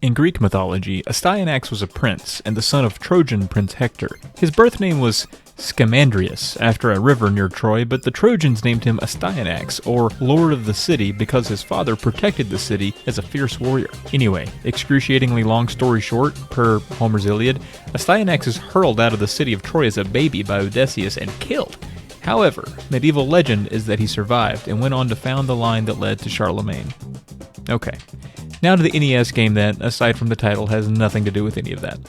In Greek mythology, Astyanax was a prince and the son of Trojan Prince Hector. His birth name was Scamandrius, after a river near Troy, but the Trojans named him Astyanax, or Lord of the City, because his father protected the city as a fierce warrior. Anyway, excruciatingly long story short, per Homer's Iliad, Astyanax is hurled out of the city of Troy as a baby by Odysseus and killed. However, medieval legend is that he survived and went on to found the line that led to Charlemagne. Okay, now to the NES game that, aside from the title, has nothing to do with any of that.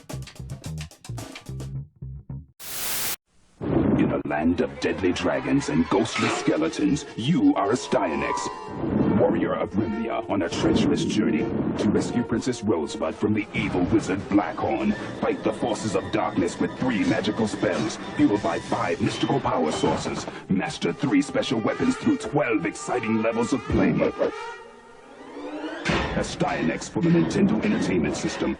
In a land of deadly dragons and ghostly skeletons, you are Astyanax, warrior of Rimlia, on a treacherous journey to rescue Princess Rosebud from the evil wizard Blackhorn. Fight the forces of darkness with 3 magical spells, fueled by 5 mystical power sources. Master 3 special weapons through 12 exciting levels of play. Astyanax for the Nintendo Entertainment System.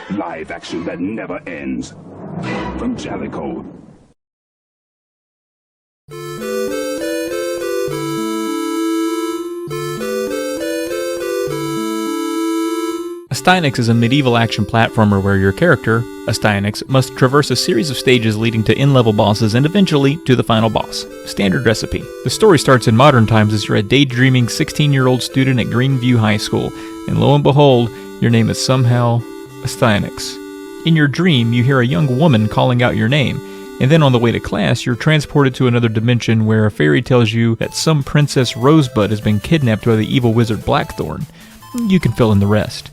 Live action that never ends. From Jalico. Astyanax is a medieval action platformer where your character, Astyanax, must traverse a series of stages leading to in-level bosses and eventually to the final boss. Standard recipe. The story starts in modern times as you're a daydreaming 16-year-old student at Greenview High School, and lo and behold, your name is somehow Astyanax. In your dream, you hear a young woman calling out your name, and then on the way to class, you're transported to another dimension where a fairy tells you that some Princess Rosebud has been kidnapped by the evil wizard Blackthorn. You can fill in the rest.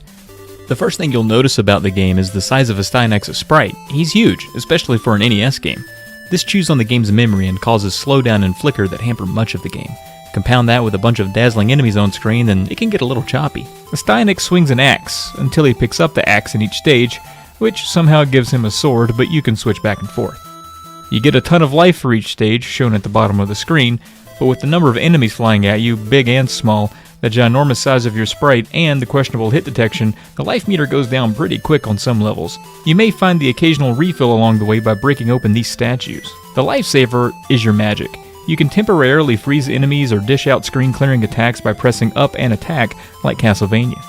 The first thing you'll notice about the game is the size of Astyanax's sprite. He's huge, especially for an NES game. This chews on the game's memory and causes slowdown and flicker that hamper much of the game. Compound that with a bunch of dazzling enemies on screen and it can get a little choppy. Astyanax swings an axe until he picks up the axe in each stage, which somehow gives him a sword, but you can switch back and forth. You get a ton of life for each stage, shown at the bottom of the screen, but with the number of enemies flying at you, big and small, the ginormous size of your sprite, and the questionable hit detection, the life meter goes down pretty quick on some levels. You may find the occasional refill along the way by breaking open these statues. The lifesaver is your magic. You can temporarily freeze enemies or dish out screen-clearing attacks by pressing up and attack, like Castlevania.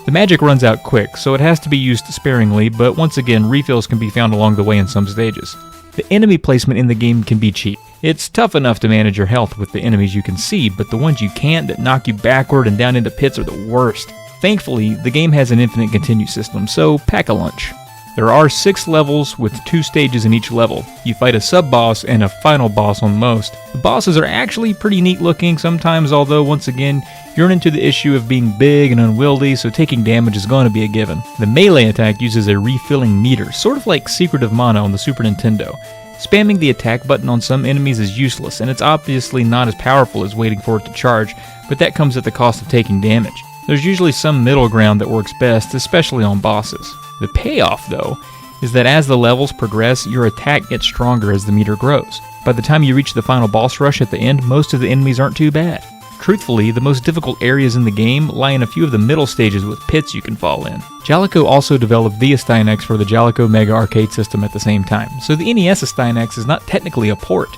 The magic runs out quick, so it has to be used sparingly, but once again, refills can be found along the way in some stages. The enemy placement in the game can be cheap. It's tough enough to manage your health with the enemies you can see, but the ones you can't that knock you backward and down into pits are the worst. Thankfully, the game has an infinite continue system, so pack a lunch. There are 6 levels with 2 stages in each level. You fight a sub-boss and a final boss on most. The bosses are actually pretty neat looking sometimes, although once again, you run into the issue of being big and unwieldy, so taking damage is going to be a given. The melee attack uses a refilling meter, sort of like Secret of Mana on the Super Nintendo. Spamming the attack button on some enemies is useless, and it's obviously not as powerful as waiting for it to charge, but that comes at the cost of taking damage. There's usually some middle ground that works best, especially on bosses. The payoff, though, is that as the levels progress, your attack gets stronger as the meter grows. By the time you reach the final boss rush at the end, most of the enemies aren't too bad. Truthfully, the most difficult areas in the game lie in a few of the middle stages with pits you can fall in. Jalico also developed the Astyanax for the Jalico Mega Arcade system at the same time, so the NES Astyanax is not technically a port.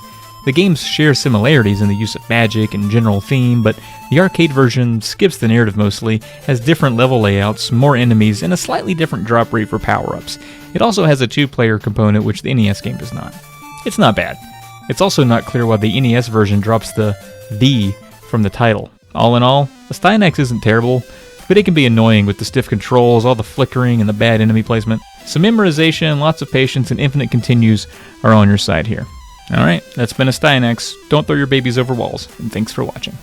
The games share similarities in the use of magic and general theme, but the arcade version skips the narrative mostly, has different level layouts, more enemies, and a slightly different drop rate for power-ups. It also has a 2-player component, which the NES game does not. It's not bad. It's also not clear why the NES version drops the from the title. All in all, Astyanax isn't terrible, but it can be annoying with the stiff controls, all the flickering, and the bad enemy placement. Some memorization, lots of patience, and infinite continues are on your side here. Alright, that's been Astyanax. Don't throw your babies over walls, and thanks for watching.